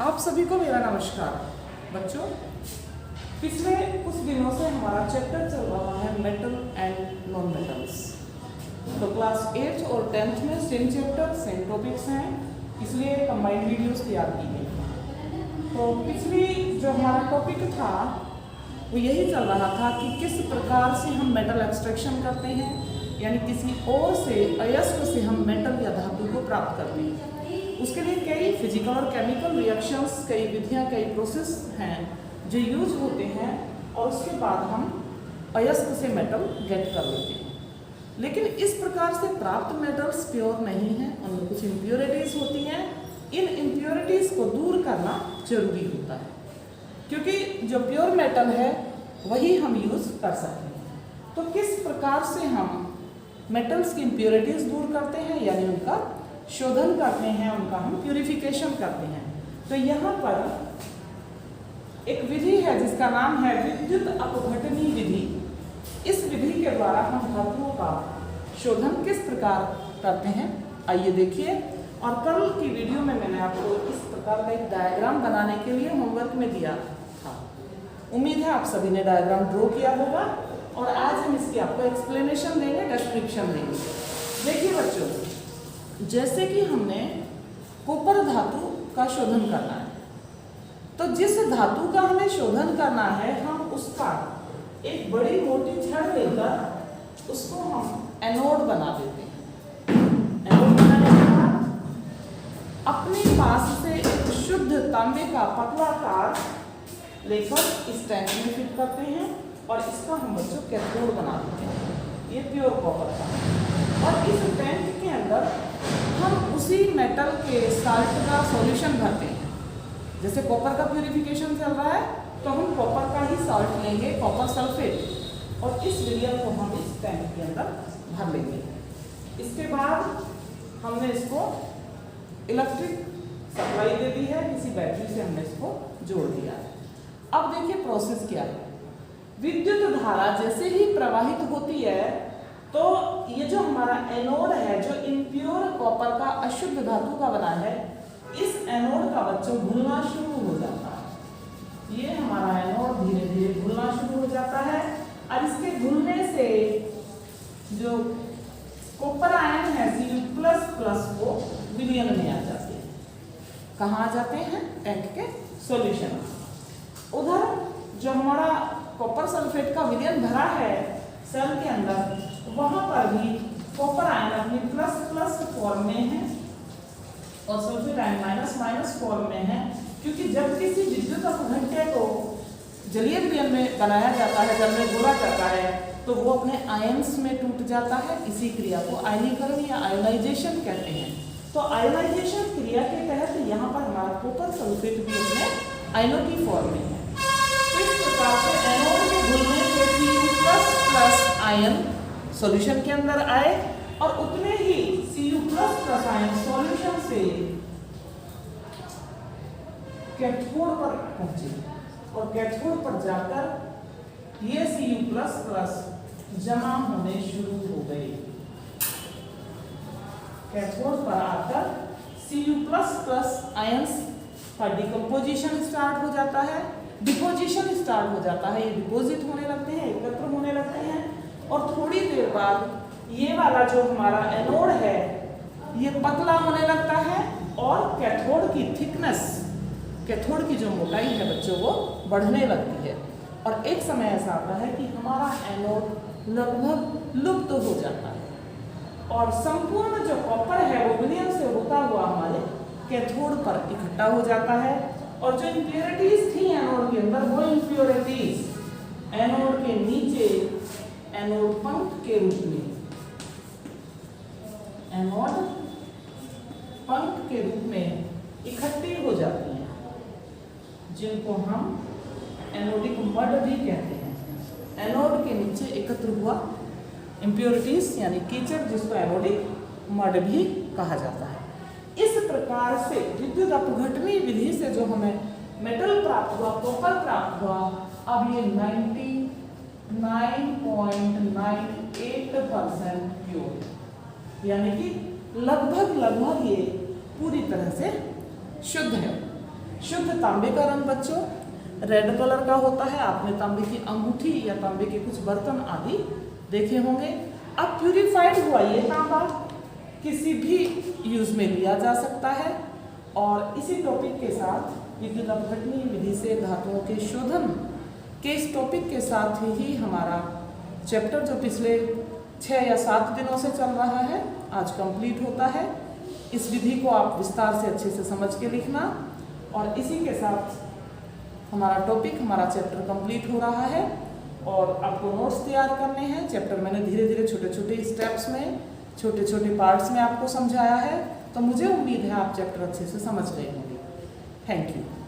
आप सभी को मेरा नमस्कार। बच्चों, पिछले कुछ दिनों से हमारा चैप्टर चल रहा है मेटल एंड नॉन मेटल्स। तो क्लास 8th और 10th में सेम चैप्टर सेम टॉपिक्स हैं, इसलिए कंबाइंड वीडियोस तैयार की गई। तो पिछली जो हमारा टॉपिक था वो यही चल रहा था कि किस प्रकार से हम मेटल एक्सट्रैक्शन करते हैं, यानी किसी और से अयस्क से हम मेटल या धातु को प्राप्त करते हैं। उसके लिए कई फिजिकल और केमिकल रिएक्शंस, कई विधियां, कई प्रोसेस हैं जो यूज होते हैं और उसके बाद हम अयस्क से मेटल गेट कर लेते हैं। लेकिन इस प्रकार से प्राप्त मेटल्स प्योर नहीं हैं, उनमें कुछ इम्प्योरिटीज होती हैं। इन इम्प्योरिटीज को दूर करना जरूरी होता है, क्योंकि जो प्योर मेटल है वही हम यूज कर सकते हैं। तो किस प्रकार से हम मेटल्स की इम्प्योरिटीज दूर करते हैं, यानी उनका शोधन करते हैं, उनका हम प्यूरिफिकेशन करते हैं। तो यहाँ पर एक विधि है जिसका नाम है विद्युत अपघटनी विधि। इस विधि के द्वारा हम धातुओं का शोधन किस प्रकार करते हैं, आइए देखिए। और कल की वीडियो में मैंने आपको इस प्रकार का एक डायग्राम बनाने के लिए होमवर्क में दिया था। उम्मीद है आप सभी ने डायग्राम ड्रॉ किया होगा और आज हम इसकी आपको एक्सप्लेनेशन देंगे, डिस्क्रिप्शन देंगे। देखिए बच्चों, जैसे कि हमने कॉपर धातु का शोधन करना है, तो जिस धातु का हमें शोधन करना है हम उसका एक बड़ी मोटी छड़ लेकर उसको हम एनोड बना देते हैं। एनोड बनाने के बाद अपने पास से एक शुद्ध तांबे का पतला तार लेकर इस टैंक में फिट करते हैं और इसका हम बच्चों कैथोड बना देते हैं। ये प्योर कॉपर का। और इस टैंक के अंदर हम उसी मेटल के साल्ट का सॉल्यूशन भरते हैं। जैसे कॉपर का प्यूरिफिकेशन चल रहा है तो हम कॉपर का ही साल्ट लेंगे, कॉपर सल्फेट, और इस विलियन को हम इस टैंक के अंदर भर लेंगे। इसके बाद हमने इसको इलेक्ट्रिक सप्लाई दे दी है, किसी बैटरी से हमने इसको जोड़ दिया है। अब देखिए प्रोसेस क्या है। विद्युत धारा जैसे ही प्रवाहित होती है तो ये जो हमारा एनोड है, जो इम्प्योर कॉपर का अशुद्ध धातु का बना है, इस एनोड का बच्चों घुलना शुरू हो जाता है। ये हमारा एनोड धीरे धीरे घुलना शुरू हो जाता है और इसके घुलने से जो कॉपर आयन है Cu++ वो विलयन में आ जाते हैं। कहाँ आ जाते हैं? टैंक के सॉल्यूशन। उधर जो हमारा कॉपर सल्फेट का विलयन भरा है सेल के अंदर, वहां पर भी कॉपर आयन अपनी प्लस फॉर्म में है और सल्फेट आयन माइनस फॉर्म में है, क्योंकि जब किसी विद्युत अपघट्य को जलीय विलयन में बनाया जाता है, जब में गोला करता है, तो वो अपने आयंस में टूट जाता है। इसी क्रिया को आयनीकरण या आयोनाइजेशन कहते हैं। तो आयोनाइजेशन क्रिया के तहत यहाँ पर हमारा कॉपर सल्फेट भी अपने आयनों की फॉर्म में है। इस प्रकार से एनोड के घुलने से Cu++ आयन सॉल्यूशन के अंदर आए और उतने ही Cu++ आयन सॉल्यूशन से कैथोड पर पहुंचे और कैथोड पर जाकर ये Cu++ जमा होने शुरू हो गए। कैथोड पर आकर Cu++ आयंस का डिकम्पोजिशन स्टार्ट हो जाता है, डिपोजिशन स्टार्ट हो जाता है। ये डिपोजिट होने लगते हैं, एकत्र होने लगते हैं और थोड़ी देर बाद ये वाला जो हमारा एनोड है ये पतला होने लगता है और कैथोड की थिकनेस, कैथोड की जो मोटाई है बच्चों वो बढ़ने लगती है। और एक समय ऐसा आता है कि हमारा एनोड लगभग लुप्त हो जाता है और संपूर्ण जो कॉपर है वो विलयन से होता हुआ हमारे कैथोड पर इकट्ठा हो जाता है। और जो इम्प्योरिटीज थी एनोड के अंदर, वो इम्प्योरिटीज एनोड के नीचे एनोड पंख के रूप में, एनोड पंख के रूप में इकट्ठी हो जाती हैं, जिनको हम एनोडिक मड भी कहते हैं। एनोड के नीचे एकत्र हुआ इम्प्योरिटीज यानी कीचड़, जिसको एनोडिक मड भी कहा जाता है। इस प्रकार से विद्युत अपघटनी विधि से जो हमें मेटल प्राप्त हुआ, कॉपर प्राप्त हुआ, अब ये 99.98% प्योर, यानी कि लगभग ये पूरी तरह से शुद्ध है। शुद्ध तांबे का रंग बच्चों रेड कलर का होता है। आपने तांबे की अंगूठी या तांबे के कुछ बर्तन आदि देखे होंगे। अब प्यूरिफाइड हुआ ये तांबा किसी भी यूज में लिया जा सकता है। और इसी टॉपिक के साथ विद्युत अपघटनीय विधि से धातुओं के शोधन के इस टॉपिक के साथ ही हमारा चैप्टर जो पिछले 6 या 7 दिनों से चल रहा है आज कंप्लीट होता है। इस विधि को आप विस्तार से अच्छे से समझ के लिखना और इसी के साथ हमारा टॉपिक हमारा चैप्टर कंप्लीट हो रहा है और आपको नोट्स तैयार करने हैं। चैप्टर मैंने धीरे धीरे छोटे छोटे स्टेप्स में छोटे छोटे पार्ट्स में आपको समझाया है, तो मुझे उम्मीद है आप चैप्टर अच्छे से समझ गए होंगे। Thank you.